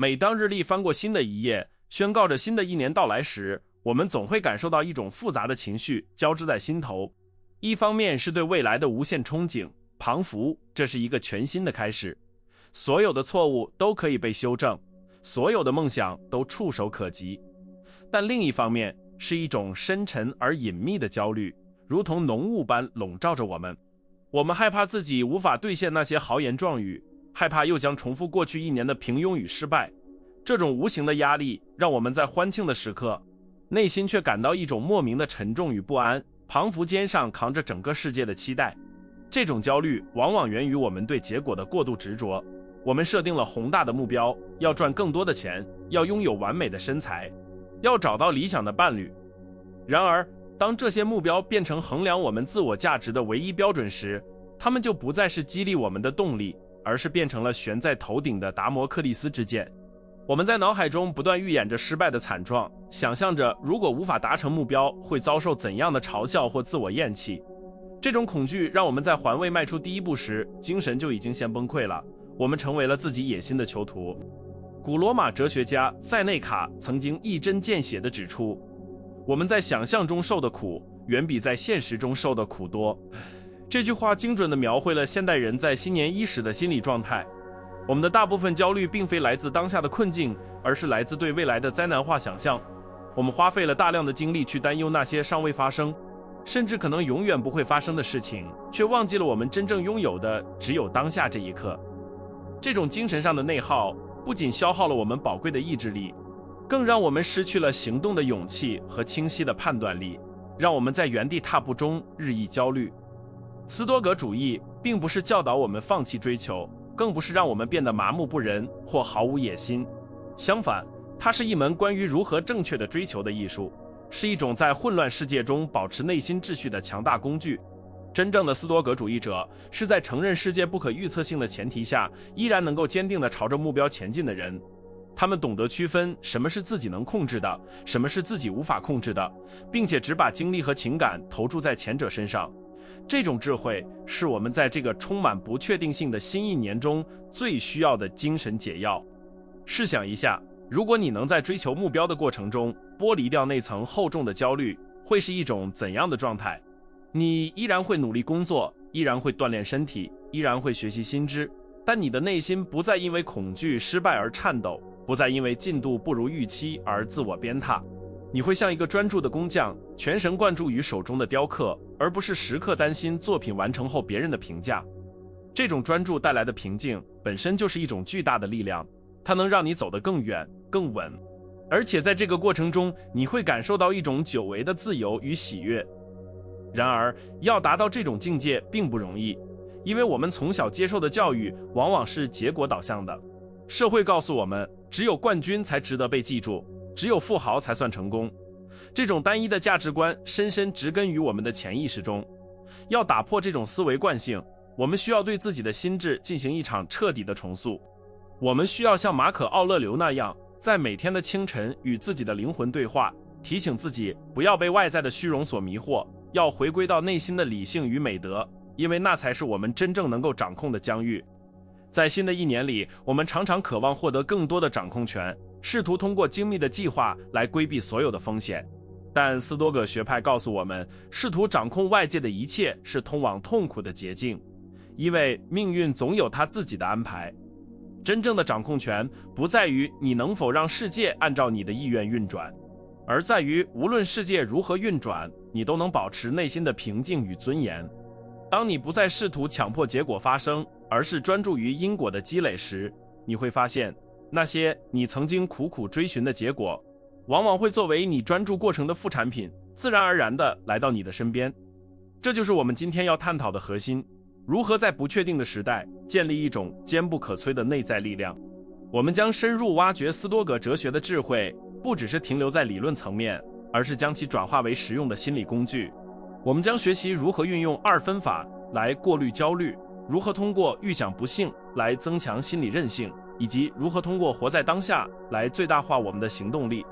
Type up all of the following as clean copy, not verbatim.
每当日历翻过新的一页，宣告着新的一年到来时，我们总会感受到一种复杂的情绪交织在心头。一方面是对未来的无限憧憬，彷佛这是一个全新的开始，所有的错误都可以被修正，所有的梦想都触手可及。但另一方面是一种深沉而隐秘的焦虑，如同浓雾般笼罩着我们。我们害怕自己无法兑现那些豪言壮语，害怕又将重复过去一年的平庸与失败。这种无形的压力让我们在欢庆的时刻，内心却感到一种莫名的沉重与不安，彷佛肩上扛着整个世界的期待。这种焦虑往往源于我们对结果的过度执着。我们设定了宏大的目标，要赚更多的钱，要拥有完美的身材，要找到理想的伴侣。然而，当这些目标变成衡量我们自我价值的唯一标准时，它们就不再是激励我们的动力，而是变成了悬在头顶的达摩克利斯之剑。我们在脑海中不断预演着失败的惨状，想象着如果无法达成目标，会遭受怎样的嘲笑或自我厌弃。这种恐惧让我们在还未迈出第一步时，精神就已经先崩溃了。我们成为了自己野心的囚徒。古罗马哲学家塞内卡曾经一针见血地指出，我们在想象中受的苦，远比在现实中受的苦多。这句话精准地描绘了现代人在新年伊始的心理状态。我们的大部分焦虑并非来自当下的困境，而是来自对未来的灾难化想象。我们花费了大量的精力去担忧那些尚未发生，甚至可能永远不会发生的事情，却忘记了我们真正拥有的只有当下这一刻。这种精神上的内耗不仅消耗了我们宝贵的意志力，更让我们失去了行动的勇气和清晰的判断力，让我们在原地踏步中日益焦虑。斯多葛主义并不是教导我们放弃追求，更不是让我们变得麻木不仁或毫无野心。相反，它是一门关于如何正确的追求的艺术，是一种在混乱世界中保持内心秩序的强大工具。真正的斯多葛主义者是在承认世界不可预测性的前提下，依然能够坚定地朝着目标前进的人。他们懂得区分什么是自己能控制的，什么是自己无法控制的，并且只把精力和情感投注在前者身上。这种智慧是我们在这个充满不确定性的新一年中最需要的精神解药。试想一下，如果你能在追求目标的过程中剥离掉那层厚重的焦虑，会是一种怎样的状态？你依然会努力工作，依然会锻炼身体，依然会学习新知，但你的内心不再因为恐惧失败而颤抖，不再因为进度不如预期而自我鞭挞。你会像一个专注的工匠，全神贯注于手中的雕刻，而不是时刻担心作品完成后别人的评价。这种专注带来的平静本身就是一种巨大的力量，它能让你走得更远更稳，而且在这个过程中你会感受到一种久违的自由与喜悦。然而，要达到这种境界并不容易，因为我们从小接受的教育往往是结果导向的。社会告诉我们，只有冠军才值得被记住，只有富豪才算成功。这种单一的价值观深深植根于我们的潜意识中。要打破这种思维惯性，我们需要对自己的心智进行一场彻底的重塑。我们需要像马可·奥勒留那样，在每天的清晨与自己的灵魂对话，提醒自己不要被外在的虚荣所迷惑，要回归到内心的理性与美德，因为那才是我们真正能够掌控的疆域。在新的一年里，我们常常渴望获得更多的掌控权，试图通过精密的计划来规避所有的风险。但斯多葛学派告诉我们，试图掌控外界的一切是通往痛苦的捷径，因为命运总有它自己的安排。真正的掌控权不在于你能否让世界按照你的意愿运转，而在于无论世界如何运转，你都能保持内心的平静与尊严。当你不再试图强迫结果发生，而是专注于因果的积累时，你会发现，那些你曾经苦苦追寻的结果，往往会作为你专注过程的副产品，自然而然地来到你的身边。这就是我们今天要探讨的核心：如何在不确定的时代建立一种坚不可摧的内在力量。我们将深入挖掘斯多葛哲学的智慧，不只是停留在理论层面，而是将其转化为实用的心理工具。我们将学习如何运用二分法来过滤焦虑，如何通过预想不幸来增强心理韧性，以及如何通过活在当下来最大化我们的行动力。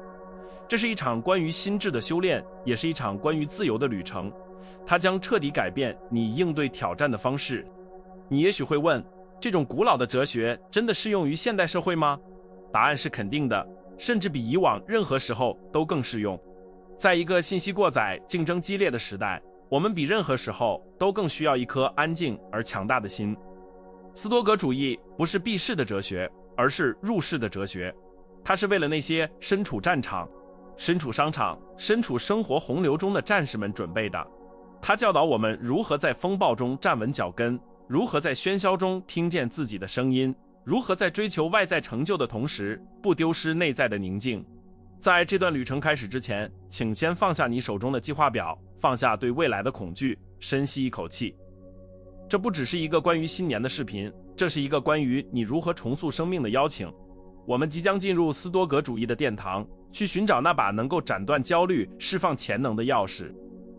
这是一场关于心智的修炼，也是一场关于自由的旅程。它将彻底改变你应对挑战的方式。你也许会问，这种古老的哲学真的适用于现代社会吗？答案是肯定的，甚至比以往任何时候都更适用。在一个信息过载、竞争激烈的时代，我们比任何时候都更需要一颗安静而强大的心。斯多葛主义不是避世的哲学，而是入世的哲学。它是为了那些身处战场、身处商场、身处生活洪流中的战士们准备的。它教导我们如何在风暴中站稳脚跟，如何在喧嚣中听见自己的声音，如何在追求外在成就的同时不丢失内在的宁静。在这段旅程开始之前，请先放下你手中的计划表，放下对未来的恐惧，深吸一口气。这不只是一个关于新年的视频，这是一个关于你如何重塑生命的邀请。我们即将进入斯多葛主义的殿堂，去寻找那把能够斩断焦虑、释放潜能的钥匙。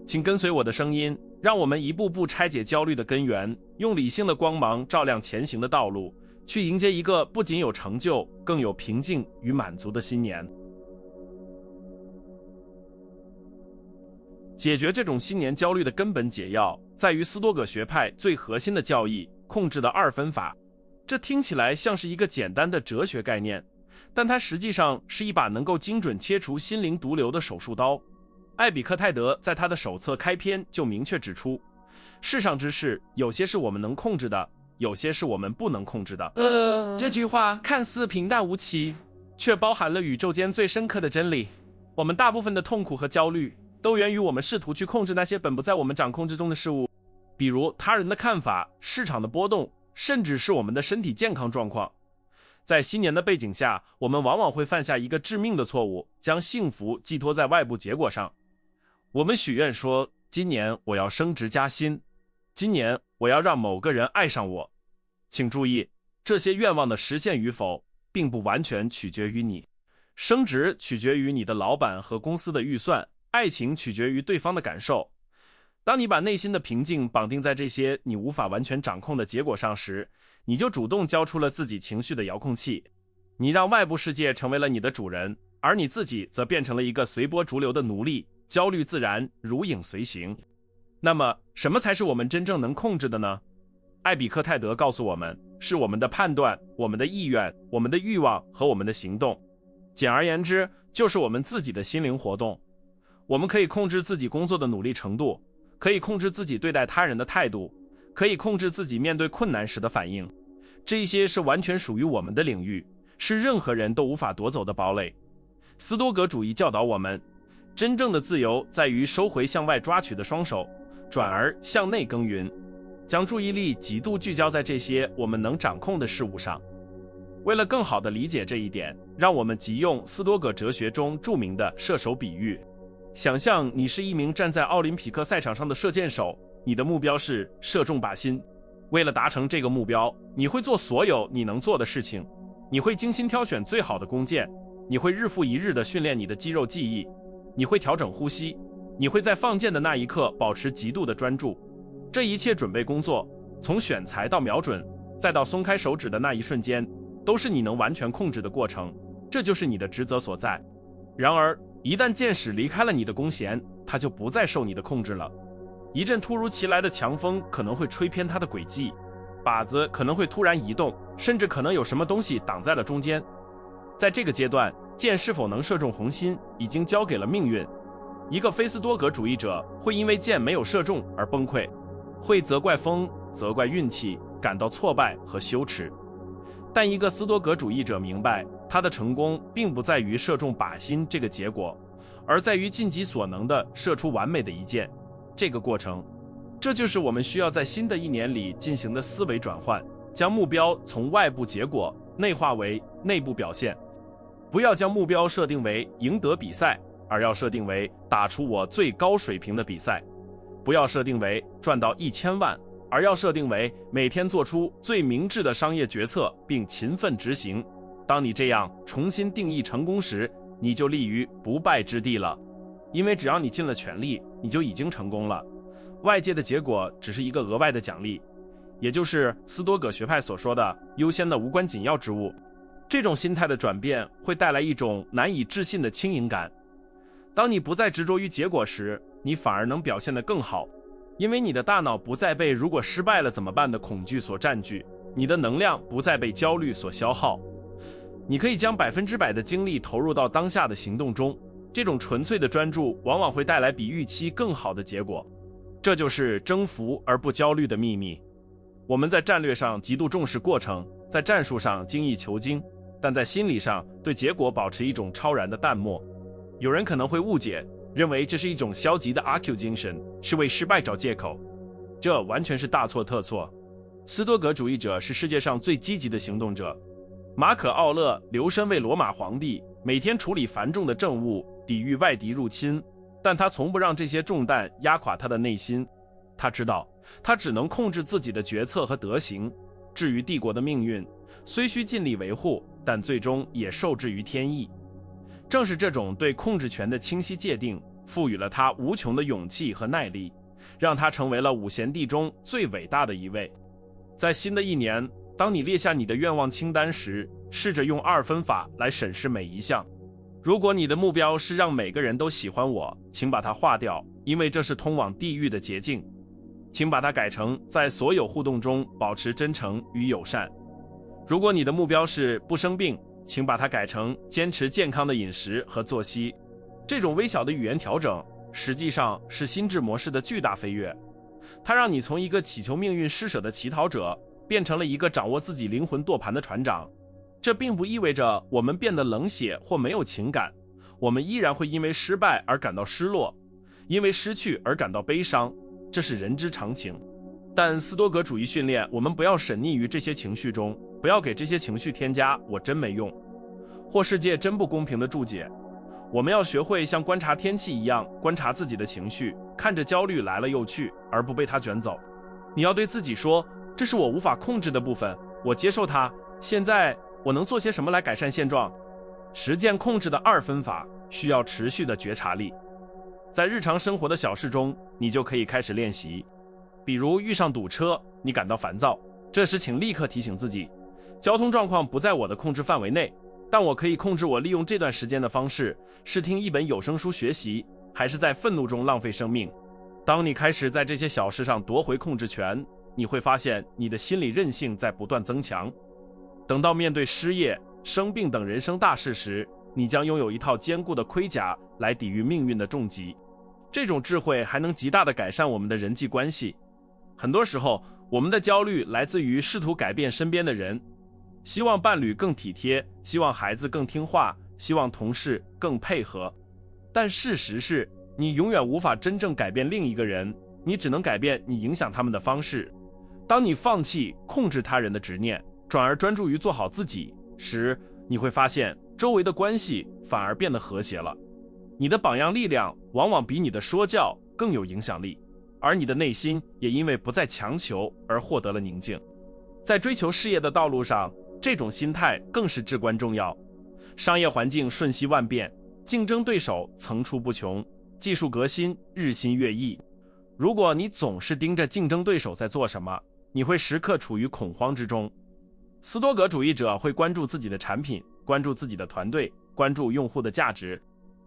请跟随我的声音，让我们一步步拆解焦虑的根源，用理性的光芒照亮前行的道路，去迎接一个不仅有成就，更有平静与满足的新年。解决这种新年焦虑的根本解药，在于斯多葛学派最核心的教义——控制的二分法。这听起来像是一个简单的哲学概念，但它实际上是一把能够精准切除心灵毒瘤的手术刀。艾比克泰德在他的手册开篇就明确指出，世上之事，有些是我们能控制的，有些是我们不能控制的。这句话看似平淡无奇，却包含了宇宙间最深刻的真理。我们大部分的痛苦和焦虑都源于我们试图去控制那些本不在我们掌控之中的事物，比如他人的看法、市场的波动，甚至是我们的身体健康状况。在新年的背景下，我们往往会犯下一个致命的错误，将幸福寄托在外部结果上。我们许愿说，今年我要升职加薪，今年我要让某个人爱上我。请注意，这些愿望的实现与否，并不完全取决于你。升职取决于你的老板和公司的预算，爱情取决于对方的感受。当你把内心的平静绑定在这些你无法完全掌控的结果上时，你就主动交出了自己情绪的遥控器。你让外部世界成为了你的主人，而你自己则变成了一个随波逐流的奴隶，焦虑自然，如影随形。那么，什么才是我们真正能控制的呢？艾比克泰德告诉我们，是我们的判断、我们的意愿、我们的欲望和我们的行动。简而言之，就是我们自己的心灵活动。我们可以控制自己工作的努力程度，可以控制自己对待他人的态度，可以控制自己面对困难时的反应。这些是完全属于我们的领域，是任何人都无法夺走的堡垒。斯多葛主义教导我们，真正的自由在于收回向外抓取的双手，转而向内耕耘，将注意力极度聚焦在这些我们能掌控的事物上。为了更好地理解这一点，让我们即用斯多葛哲学中著名的射手比喻。想象你是一名站在奥林匹克赛场上的射箭手，你的目标是射中靶心。为了达成这个目标，你会做所有你能做的事情，你会精心挑选最好的弓箭，你会日复一日地训练你的肌肉记忆，你会调整呼吸，你会在放箭的那一刻保持极度的专注。这一切准备工作，从选材到瞄准，再到松开手指的那一瞬间，都是你能完全控制的过程，这就是你的职责所在。然而，一旦箭矢离开了你的弓弦，它就不再受你的控制了。一阵突如其来的强风可能会吹偏它的轨迹，靶子可能会突然移动，甚至可能有什么东西挡在了中间。在这个阶段，箭是否能射中红心，已经交给了命运。一个非斯多葛主义者会因为箭没有射中而崩溃，会责怪风、责怪运气，感到挫败和羞耻。但一个斯多葛主义者明白，他的成功并不在于射中靶心这个结果，而在于尽己所能地射出完美的一箭。这个过程，这就是我们需要在新的一年里进行的思维转换，将目标从外部结果内化为内部表现。不要将目标设定为赢得比赛，而要设定为打出我最高水平的比赛。不要设定为赚到1000万，而要设定为每天做出最明智的商业决策并勤奋执行。当你这样重新定义成功时，你就立于不败之地了。因为只要你尽了全力，你就已经成功了。外界的结果只是一个额外的奖励，也就是斯多葛学派所说的优先的无关紧要之物。这种心态的转变会带来一种难以置信的轻盈感。当你不再执着于结果时，你反而能表现得更好，因为你的大脑不再被如果失败了怎么办的恐惧所占据，你的能量不再被焦虑所消耗。你可以将100%的精力投入到当下的行动中，这种纯粹的专注往往会带来比预期更好的结果。这就是征服而不焦虑的秘密。我们在战略上极度重视过程，在战术上精益求精，但在心理上对结果保持一种超然的淡漠。有人可能会误解，认为这是一种消极的阿 Q 精神，是为失败找借口。这完全是大错特错。斯多葛主义者是世界上最积极的行动者。马可·奥勒留身为罗马皇帝，每天处理繁重的政务，抵御外敌入侵，但他从不让这些重担压垮他的内心。他知道，他只能控制自己的决策和德行。至于帝国的命运，虽需尽力维护，但最终也受制于天意。正是这种对控制权的清晰界定，赋予了他无穷的勇气和耐力，让他成为了五贤帝中最伟大的一位。在新的一年，当你列下你的愿望清单时，试着用2分法来审视每一项。如果你的目标是让每个人都喜欢我，请把它划掉，因为这是通往地狱的捷径。请把它改成在所有互动中保持真诚与友善。如果你的目标是不生病，请把它改成坚持健康的饮食和作息。这种微小的语言调整，实际上是心智模式的巨大飞跃。它让你从一个祈求命运施舍的乞讨者，变成了一个掌握自己灵魂舵盘的船长。这并不意味着我们变得冷血或没有情感，我们依然会因为失败而感到失落，因为失去而感到悲伤，这是人之常情。但斯多葛主义训练我们不要沈溺于这些情绪中，不要给这些情绪添加我真没用或世界真不公平的注解。我们要学会像观察天气一样观察自己的情绪，看着焦虑来了又去，而不被它卷走。你要对自己说，这是我无法控制的部分，我接受它，现在我能做些什么来改善现状？实践控制的2分法需要持续的觉察力。在日常生活的小事中，你就可以开始练习。比如遇上堵车，你感到烦躁，这时请立刻提醒自己，交通状况不在我的控制范围内，但我可以控制我利用这段时间的方式，是听一本有声书学习，还是在愤怒中浪费生命。当你开始在这些小事上夺回控制权，你会发现你的心理韧性在不断增强。等到面对失业、生病等人生大事时，你将拥有一套坚固的盔甲来抵御命运的重击。这种智慧还能极大地改善我们的人际关系。很多时候，我们的焦虑来自于试图改变身边的人，希望伴侣更体贴，希望孩子更听话，希望同事更配合。但事实是，你永远无法真正改变另一个人，你只能改变你影响他们的方式。当你放弃控制他人的执念，转而专注于做好自己时，你会发现周围的关系反而变得和谐了。你的榜样力量往往比你的说教更有影响力，而你的内心也因为不再强求而获得了宁静。在追求事业的道路上，这种心态更是至关重要。商业环境瞬息万变，竞争对手层出不穷，技术革新日新月异。如果你总是盯着竞争对手在做什么，你会时刻处于恐慌之中。斯多葛主义者会关注自己的产品，关注自己的团队，关注用户的价值。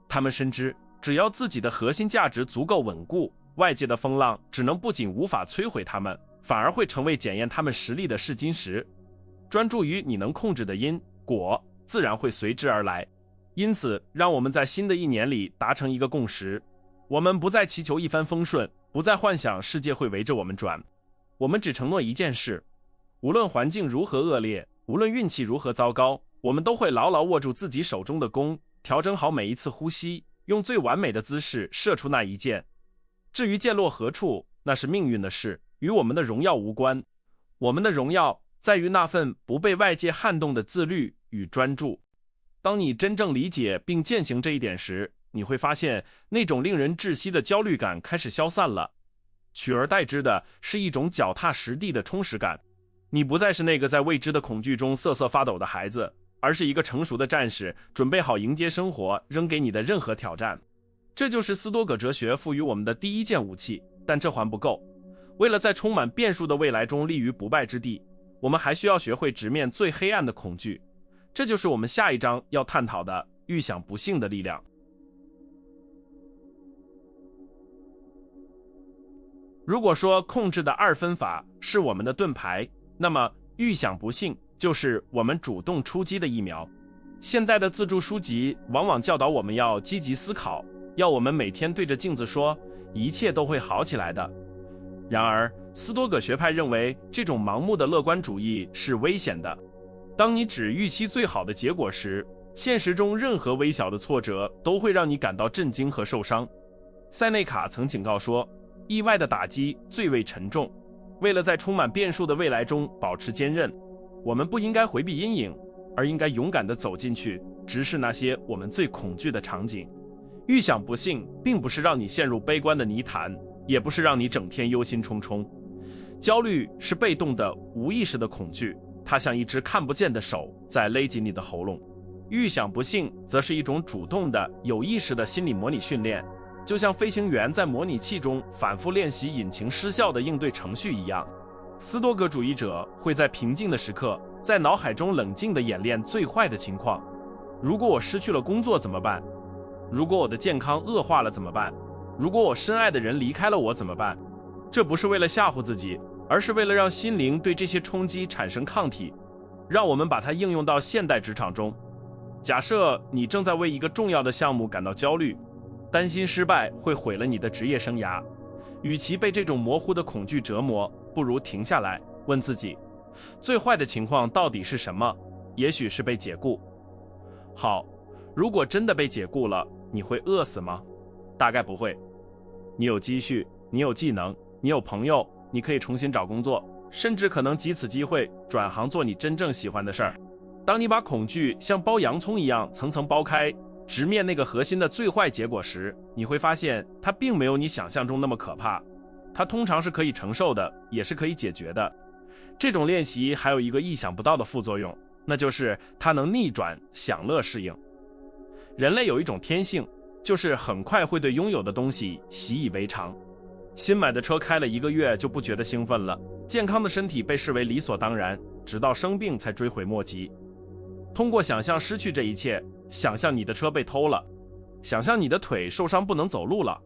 他们深知，只要自己的核心价值足够稳固，外界的风浪只能不仅无法摧毁他们，反而会成为检验他们实力的试金石。专注于你能控制的因，果自然会随之而来。因此，让我们在新的一年里达成一个共识：我们不再祈求一帆风顺，不再幻想世界会围着我们转，我们只承诺一件事，无论环境如何恶劣，无论运气如何糟糕，我们都会牢牢握住自己手中的弓，调整好每一次呼吸，用最完美的姿势射出那一箭。至于箭落何处，那是命运的事，与我们的荣耀无关。我们的荣耀在于那份不被外界撼动的自律与专注。当你真正理解并践行这一点时，你会发现那种令人窒息的焦虑感开始消散了，取而代之的是一种脚踏实地的充实感。你不再是那个在未知的恐惧中瑟瑟发抖的孩子，而是一个成熟的战士，准备好迎接生活扔给你的任何挑战。这就是斯多葛哲学赋予我们的第一件武器，但这还不够。为了在充满变数的未来中立于不败之地，我们还需要学会直面最黑暗的恐惧。这就是我们下一章要探讨的预想不幸的力量。如果说控制的2分法是我们的盾牌，那么预想不幸就是我们主动出击的疫苗。现代的自助书籍往往教导我们要积极思考，要我们每天对着镜子说，一切都会好起来的。然而，斯多葛学派认为这种盲目的乐观主义是危险的。当你只预期最好的结果时，现实中任何微小的挫折都会让你感到震惊和受伤。塞内卡曾警告说，意外的打击最为沉重。为了在充满变数的未来中保持坚韧，我们不应该回避阴影，而应该勇敢地走进去，直视那些我们最恐惧的场景。预想不幸并不是让你陷入悲观的泥潭，也不是让你整天忧心忡忡。焦虑是被动的、无意识的恐惧，它像一只看不见的手在勒紧你的喉咙。预想不幸则是一种主动的、有意识的心理模拟训练，就像飞行员在模拟器中反复练习引擎失效的应对程序一样。斯多葛主义者会在平静的时刻，在脑海中冷静地演练最坏的情况。如果我失去了工作怎么办？如果我的健康恶化了怎么办？如果我深爱的人离开了我怎么办？这不是为了吓唬自己，而是为了让心灵对这些冲击产生抗体，让我们把它应用到现代职场中。假设你正在为一个重要的项目感到焦虑，担心失败会毁了你的职业生涯，与其被这种模糊的恐惧折磨，不如停下来，问自己，最坏的情况到底是什么？也许是被解雇。好，如果真的被解雇了，你会饿死吗？大概不会。你有积蓄，你有技能，你有朋友，你可以重新找工作，甚至可能藉此机会转行做你真正喜欢的事儿。当你把恐惧像剥洋葱一样层层剥开，直面那个核心的最坏结果时，你会发现它并没有你想象中那么可怕。它通常是可以承受的，也是可以解决的。这种练习还有一个意想不到的副作用，那就是它能逆转享乐适应。人类有一种天性，就是很快会对拥有的东西习以为常。新买的车开了1个月就不觉得兴奋了，健康的身体被视为理所当然，直到生病才追悔莫及。通过想象失去这一切，想象你的车被偷了，想象你的腿受伤不能走路了。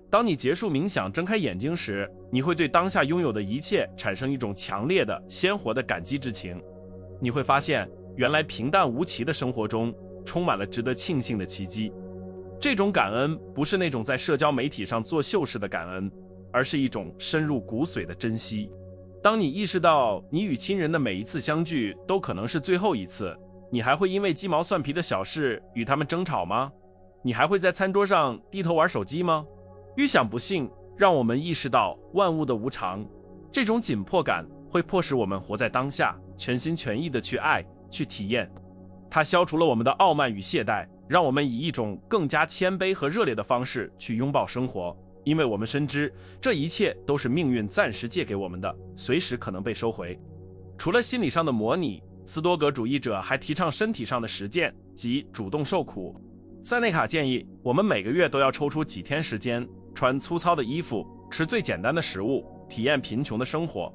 当你结束冥想睁开眼睛时，你会对当下拥有的一切产生一种强烈的鲜活的感激之情。你会发现，原来平淡无奇的生活中充满了值得庆幸的奇迹。这种感恩不是那种在社交媒体上做秀式的感恩，而是一种深入骨髓的珍惜。当你意识到你与亲人的每一次相聚都可能是最后一次，你还会因为鸡毛蒜皮的小事与他们争吵吗？你还会在餐桌上低头玩手机吗？预想不幸让我们意识到万物的无常，这种紧迫感会迫使我们活在当下，全心全意地去爱，去体验。它消除了我们的傲慢与懈怠，让我们以一种更加谦卑和热烈的方式去拥抱生活，因为我们深知这一切都是命运暂时借给我们的，随时可能被收回。除了心理上的模拟，斯多葛主义者还提倡身体上的实践，即主动受苦。塞内卡建议我们每个月都要抽出几天时间，穿粗糙的衣服，吃最简单的食物，体验贫穷的生活。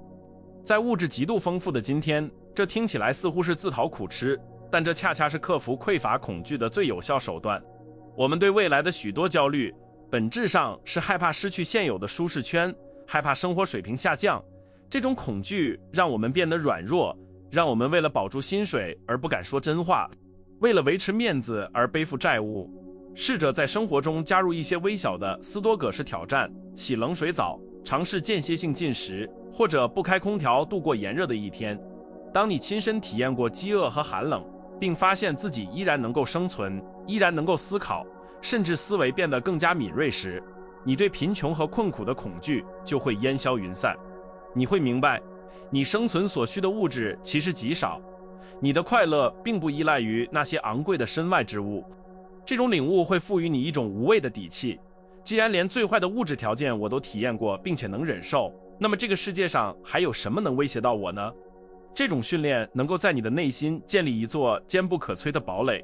在物质极度丰富的今天，这听起来似乎是自讨苦吃，但这恰恰是克服匮乏恐惧的最有效手段。我们对未来的许多焦虑，本质上是害怕失去现有的舒适圈，害怕生活水平下降。这种恐惧让我们变得软弱，让我们为了保住薪水而不敢说真话，为了维持面子而背负债务。试着在生活中加入一些微小的斯多葛式挑战，洗冷水澡，尝试间歇性进食，或者不开空调度过炎热的一天。当你亲身体验过饥饿和寒冷，并发现自己依然能够生存，依然能够思考，甚至思维变得更加敏锐时，你对贫穷和困苦的恐惧就会烟消云散。你会明白，你生存所需的物质其实极少，你的快乐并不依赖于那些昂贵的身外之物。这种领悟会赋予你一种无畏的底气，既然连最坏的物质条件我都体验过并且能忍受，那么这个世界上还有什么能威胁到我呢？这种训练能够在你的内心建立一座坚不可摧的堡垒。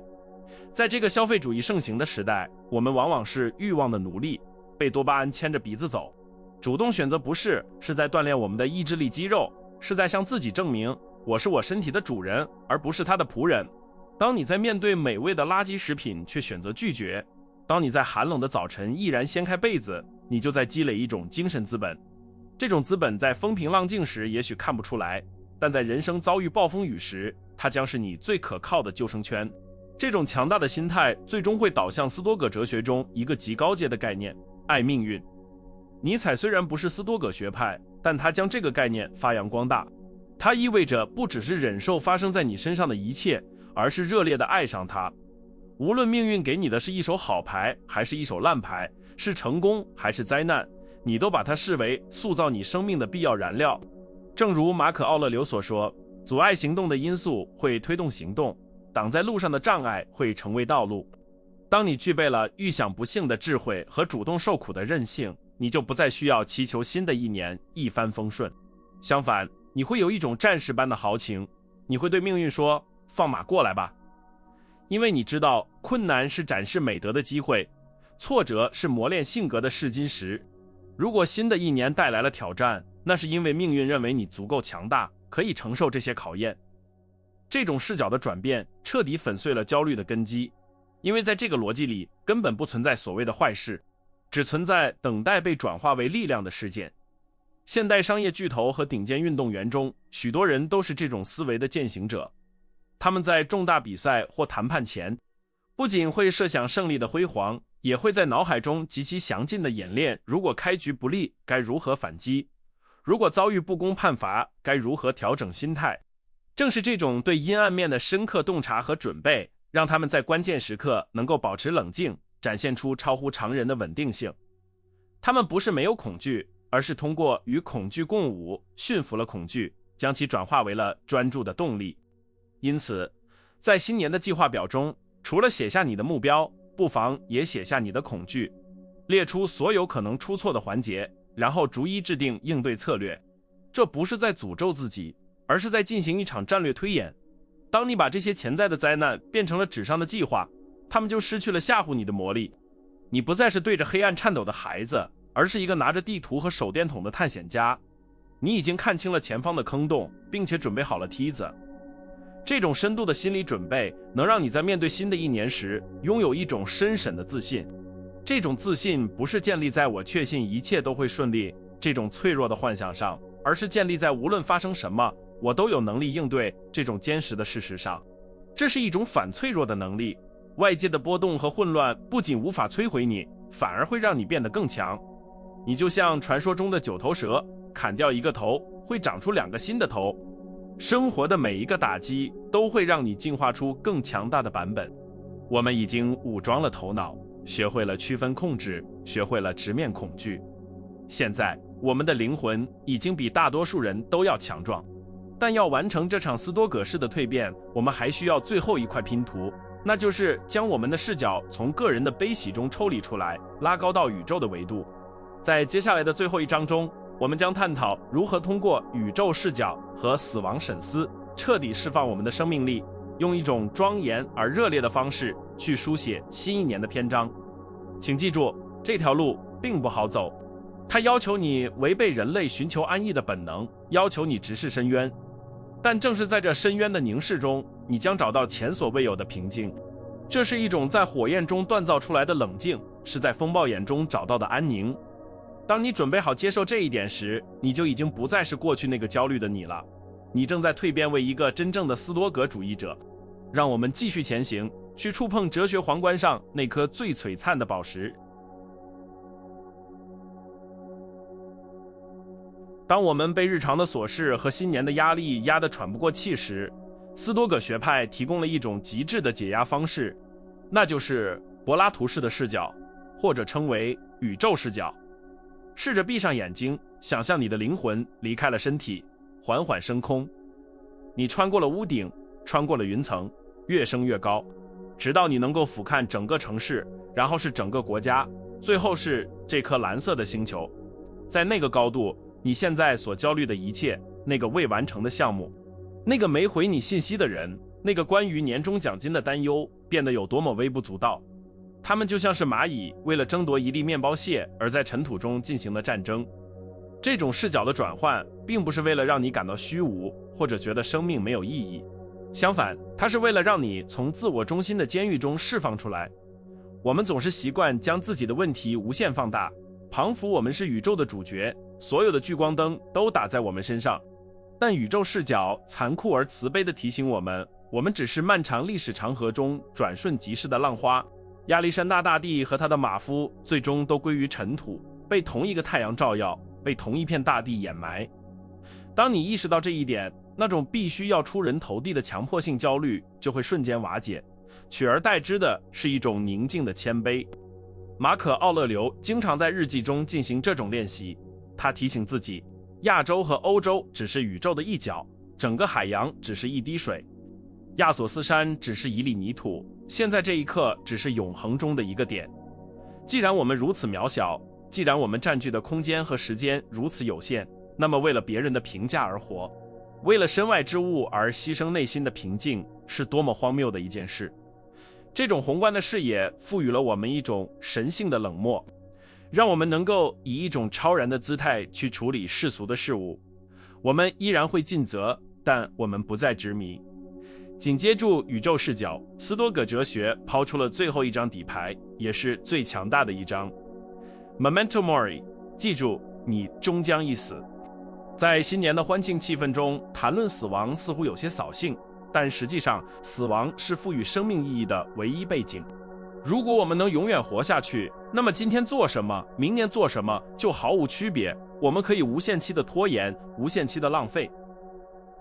在这个消费主义盛行的时代，我们往往是欲望的奴隶，被多巴胺牵着鼻子走。主动选择不是在锻炼我们的意志力肌肉，是在向自己证明我是我身体的主人，而不是他的仆人。当你在面对美味的垃圾食品却选择拒绝，当你在寒冷的早晨毅然掀开被子，你就在积累一种精神资本。这种资本在风平浪静时也许看不出来，但在人生遭遇暴风雨时，它将是你最可靠的救生圈。这种强大的心态最终会导向斯多葛哲学中一个极高阶的概念——爱命运。尼采虽然不是斯多葛学派，但他将这个概念发扬光大。它意味着不只是忍受发生在你身上的一切，而是热烈地爱上它。无论命运给你的是一手好牌还是一手烂牌，是成功还是灾难，你都把它视为塑造你生命的必要燃料。正如马可·奥勒留所说，阻碍行动的因素会推动行动，挡在路上的障碍会成为道路。当你具备了预想不幸的智慧和主动受苦的韧性，你就不再需要祈求新的一年一帆风顺。相反，你会有一种战士般的豪情，你会对命运说：放马过来吧。因为你知道，困难是展示美德的机会，挫折是磨练性格的试金石。如果新的一年带来了挑战，那是因为命运认为你足够强大，可以承受这些考验。这种视角的转变彻底粉碎了焦虑的根基，因为在这个逻辑里根本不存在所谓的坏事，只存在等待被转化为力量的事件。现代商业巨头和顶尖运动员中，许多人都是这种思维的践行者。他们在重大比赛或谈判前，不仅会设想胜利的辉煌，也会在脑海中极其详尽地演练，如果开局不利，该如何反击；如果遭遇不公判罚，该如何调整心态。正是这种对阴暗面的深刻洞察和准备，让他们在关键时刻能够保持冷静，展现出超乎常人的稳定性。他们不是没有恐惧，而是通过与恐惧共舞，驯服了恐惧，将其转化为了专注的动力。因此，在新年的计划表中，除了写下你的目标，不妨也写下你的恐惧，列出所有可能出错的环节，然后逐一制定应对策略。这不是在诅咒自己，而是在进行一场战略推演。当你把这些潜在的灾难变成了纸上的计划，他们就失去了吓唬你的魔力。你不再是对着黑暗颤抖的孩子，而是一个拿着地图和手电筒的探险家。你已经看清了前方的坑洞，并且准备好了梯子。这种深度的心理准备能让你在面对新的一年时拥有一种深沉的自信。这种自信不是建立在我确信一切都会顺利这种脆弱的幻想上，而是建立在无论发生什么，我都有能力应对这种坚实的事实上。这是一种反脆弱的能力。外界的波动和混乱不仅无法摧毁你，反而会让你变得更强。你就像传说中的九头蛇，砍掉一个头，会长出2个新的头。生活的每一个打击都会让你进化出更强大的版本。我们已经武装了头脑，学会了区分控制，学会了直面恐惧。现在，我们的灵魂已经比大多数人都要强壮。但要完成这场斯多葛式的蜕变，我们还需要最后一块拼图，那就是将我们的视角从个人的悲喜中抽离出来，拉高到宇宙的维度。在接下来的最后一章中，我们将探讨如何通过宇宙视角和死亡审思，彻底释放我们的生命力，用一种庄严而热烈的方式去书写新一年的篇章。请记住，这条路并不好走，它要求你违背人类寻求安逸的本能，要求你直视深渊。但正是在这深渊的凝视中，你将找到前所未有的平静。这是一种在火焰中锻造出来的冷静，是在风暴眼中找到的安宁。当你准备好接受这一点时，你就已经不再是过去那个焦虑的你了。你正在蜕变为一个真正的斯多葛主义者。让我们继续前行，去触碰哲学皇冠上那颗最璀璨的宝石。当我们被日常的琐事和新年的压力压得喘不过气时，斯多葛学派提供了一种极致的解压方式，那就是柏拉图式的视角，或者称为宇宙视角。试着闭上眼睛，想象你的灵魂离开了身体，缓缓升空。你穿过了屋顶，穿过了云层，越升越高，直到你能够俯瞰整个城市，然后是整个国家，最后是这颗蓝色的星球。在那个高度，你现在所焦虑的一切，那个未完成的项目，那个没回你信息的人，那个关于年终奖金的担忧，变得有多么微不足道。他们就像是蚂蚁为了争夺一粒面包屑而在尘土中进行的战争。这种视角的转换，并不是为了让你感到虚无，或者觉得生命没有意义。相反，它是为了让你从自我中心的监狱中释放出来。我们总是习惯将自己的问题无限放大，仿佛我们是宇宙的主角，所有的聚光灯都打在我们身上。但宇宙视角残酷而慈悲地提醒我们，我们只是漫长历史长河中转瞬即逝的浪花。亚历山大大帝和他的马夫最终都归于尘土，被同一个太阳照耀，被同一片大地掩埋。当你意识到这一点，那种必须要出人头地的强迫性焦虑就会瞬间瓦解，取而代之的是一种宁静的谦卑。马可·奥勒留经常在日记中进行这种练习，他提醒自己，亚洲和欧洲只是宇宙的一角，整个海洋只是一滴水，亚索斯山只是一粒泥土，现在这一刻只是永恒中的一个点。既然我们如此渺小，既然我们占据的空间和时间如此有限，那么为了别人的评价而活，为了身外之物而牺牲内心的平静，是多么荒谬的一件事。这种宏观的视野赋予了我们一种神性的冷漠，让我们能够以一种超然的姿态去处理世俗的事物。我们依然会尽责，但我们不再执迷。紧接住宇宙视角，斯多葛哲学抛出了最后一张底牌，也是最强大的一张。Memento Mori， 记住，你终将一死。在新年的欢庆气氛中，谈论死亡似乎有些扫兴，但实际上，死亡是赋予生命意义的唯一背景。如果我们能永远活下去，那么今天做什么，明年做什么就毫无区别。我们可以无限期的拖延，无限期的浪费。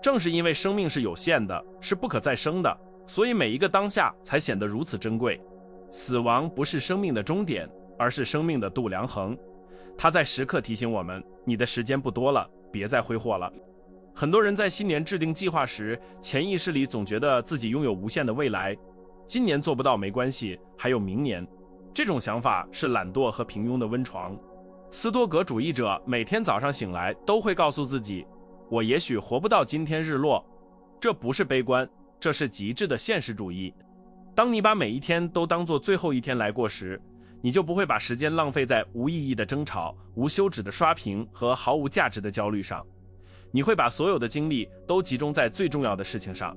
正是因为生命是有限的，是不可再生的，所以每一个当下才显得如此珍贵。死亡不是生命的终点，而是生命的度量衡。它在时刻提醒我们，你的时间不多了，别再挥霍了。很多人在新年制定计划时，潜意识里总觉得自己拥有无限的未来，今年做不到没关系，还有明年。这种想法是懒惰和平庸的温床。斯多葛主义者每天早上醒来都会告诉自己，我也许活不到今天日落。这不是悲观，这是极致的现实主义。当你把每一天都当作最后一天来过时，你就不会把时间浪费在无意义的争吵、无休止的刷屏和毫无价值的焦虑上。你会把所有的精力都集中在最重要的事情上，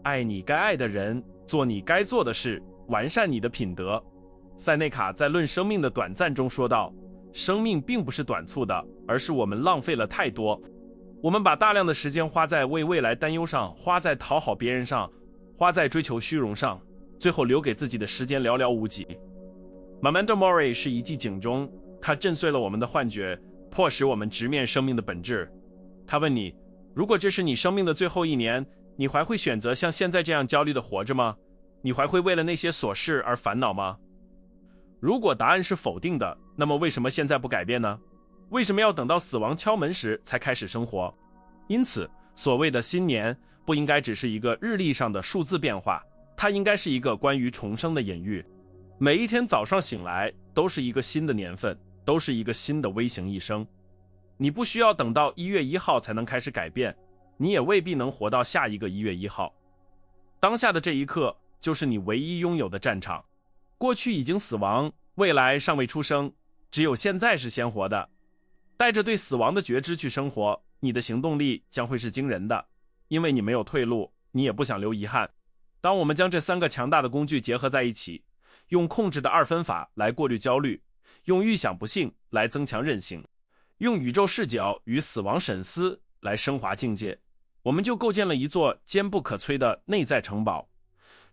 爱你该爱的人，做你该做的事，完善你的品德。塞内卡在《论生命的短暂》中说道，生命并不是短促的，而是我们浪费了太多。我们把大量的时间花在为未来担忧上，花在讨好别人上，花在追求虚荣上，最后留给自己的时间寥寥无几。Memento Mori 是一记警钟，它震碎了我们的幻觉，迫使我们直面生命的本质。他问你，如果这是你生命的最后一年，你还会选择像现在这样焦虑的活着吗？你还会为了那些琐事而烦恼吗？如果答案是否定的，那么为什么现在不改变呢？为什么要等到死亡敲门时才开始生活？因此，所谓的新年不应该只是一个日历上的数字变化，它应该是一个关于重生的隐喻。每一天早上醒来都是一个新的年份，都是一个新的微型一生。你不需要等到1月1号才能开始改变，你也未必能活到下一个1月1号。当下的这一刻就是你唯一拥有的战场。过去已经死亡，未来尚未出生，只有现在是鲜活的。带着对死亡的觉知去生活，你的行动力将会是惊人的，因为你没有退路，你也不想留遗憾。当我们将这3个强大的工具结合在一起，用控制的2分法来过滤焦虑，用预想不幸来增强韧性，用宇宙视角与死亡审思来升华境界，我们就构建了一座坚不可摧的内在城堡。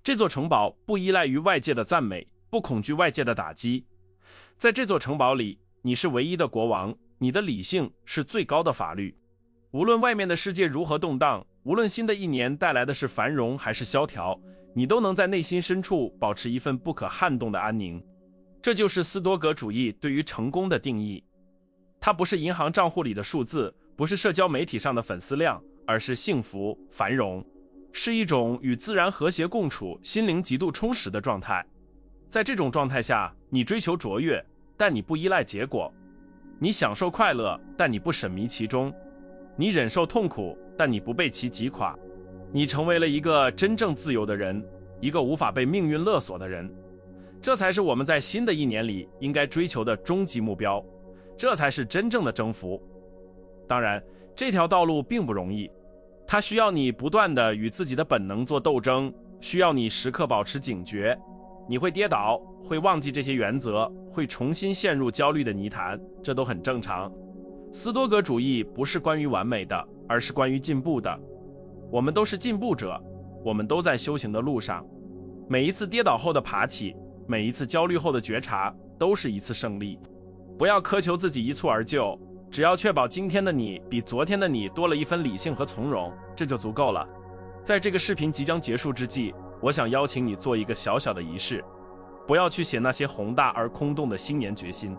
这座城堡不依赖于外界的赞美，不恐惧外界的打击。在这座城堡里，你是唯一的国王，你的理性是最高的法律。无论外面的世界如何动荡，无论新的一年带来的是繁荣还是萧条，你都能在内心深处保持一份不可撼动的安宁。这就是斯多葛主义对于成功的定义。它不是银行账户里的数字，不是社交媒体上的粉丝量，而是幸福、繁荣，是一种与自然和谐共处、心灵极度充实的状态。在这种状态下，你追求卓越，但你不依赖结果；你享受快乐，但你不沉迷其中；你忍受痛苦，但你不被其击垮。你成为了一个真正自由的人，一个无法被命运勒索的人。这才是我们在新的一年里应该追求的终极目标，这才是真正的征服。当然，这条道路并不容易，它需要你不断地与自己的本能做斗争，需要你时刻保持警觉。你会跌倒，会忘记这些原则，会重新陷入焦虑的泥潭，这都很正常。斯多葛主义不是关于完美的，而是关于进步的。我们都是进步者，我们都在修行的路上。每一次跌倒后的爬起，每一次焦虑后的觉察，都是一次胜利。不要苛求自己一蹴而就，只要确保今天的你比昨天的你多了一分理性和从容，这就足够了。在这个视频即将结束之际，我想邀请你做一个小小的仪式，不要去写那些宏大而空洞的新年决心，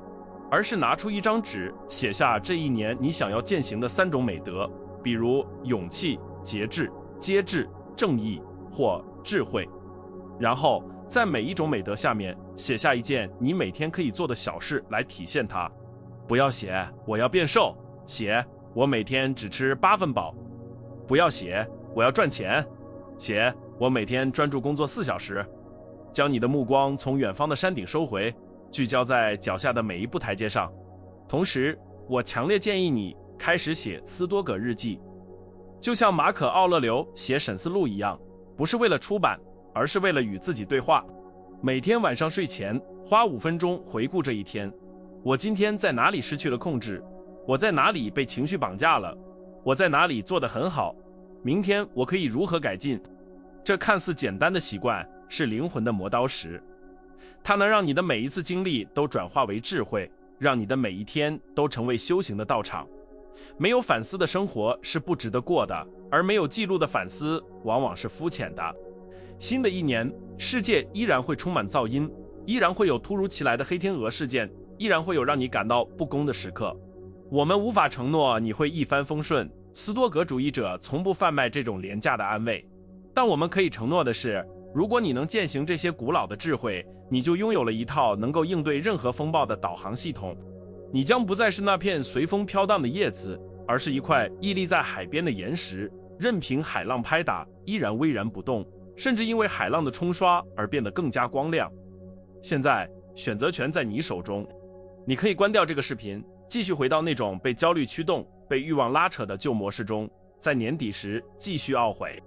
而是拿出一张纸，写下这一年你想要践行的3种美德，比如勇气、节制、节制、正义或智慧。然后在每一种美德下面写下一件你每天可以做的小事来体现它。不要写我要变瘦，写我每天只吃8分饱。不要写我要赚钱，写我每天专注工作4小时。将你的目光从远方的山顶收回，聚焦在脚下的每一步台阶上。同时，我强烈建议你开始写斯多葛日记，就像马可·奥勒留写沈思录一样，不是为了出版，而是为了与自己对话。每天晚上睡前花5分钟回顾这一天，我今天在哪里失去了控制？我在哪里被情绪绑架了？我在哪里做得很好？明天我可以如何改进？这看似简单的习惯是灵魂的磨刀石，它能让你的每一次经历都转化为智慧，让你的每一天都成为修行的道场。没有反思的生活是不值得过的，而没有记录的反思往往是肤浅的。新的一年，世界依然会充满噪音，依然会有突如其来的黑天鹅事件，依然会有让你感到不公的时刻。我们无法承诺你会一帆风顺，斯多葛主义者从不贩卖这种廉价的安慰。但我们可以承诺的是，如果你能践行这些古老的智慧，你就拥有了一套能够应对任何风暴的导航系统。你将不再是那片随风飘荡的叶子，而是一块屹立在海边的岩石，任凭海浪拍打，依然巍然不动，甚至因为海浪的冲刷而变得更加光亮。现在，选择权在你手中。你可以关掉这个视频，继续回到那种被焦虑驱动、被欲望拉扯的旧模式中，在年底时继续懊悔。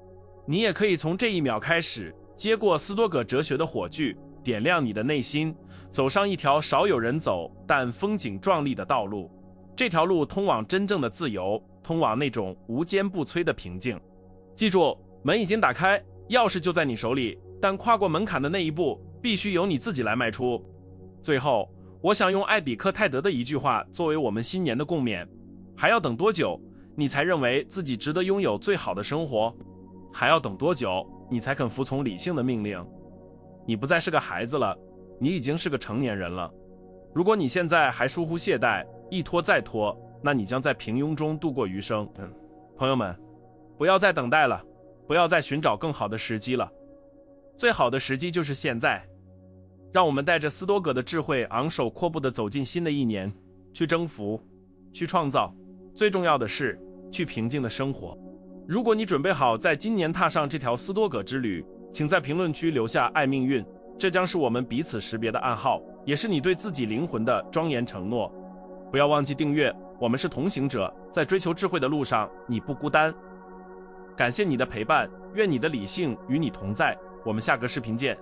你也可以从这一秒开始，接过斯多葛哲学的火炬，点亮你的内心，走上一条少有人走但风景壮丽的道路。这条路通往真正的自由，通往那种无坚不摧的平静。记住，门已经打开，钥匙就在你手里，但跨过门槛的那一步必须由你自己来迈出。最后，我想用艾比克泰德的一句话作为我们新年的共勉：还要等多久，你才认为自己值得拥有最好的生活？还要等多久，你才肯服从理性的命令？你不再是个孩子了，你已经是个成年人了。如果你现在还疏忽懈怠，一拖再拖，那你将在平庸中度过余生。朋友们，不要再等待了，不要再寻找更好的时机了，最好的时机就是现在。让我们带着斯多葛的智慧，昂首阔步地走进新的一年，去征服，去创造，最重要的是，去平静的生活。如果你准备好在今年踏上这条斯多葛之旅，请在评论区留下爱命运，这将是我们彼此识别的暗号，也是你对自己灵魂的庄严承诺。不要忘记订阅，我们是同行者，在追求智慧的路上，你不孤单。感谢你的陪伴，愿你的理性与你同在，我们下个视频见。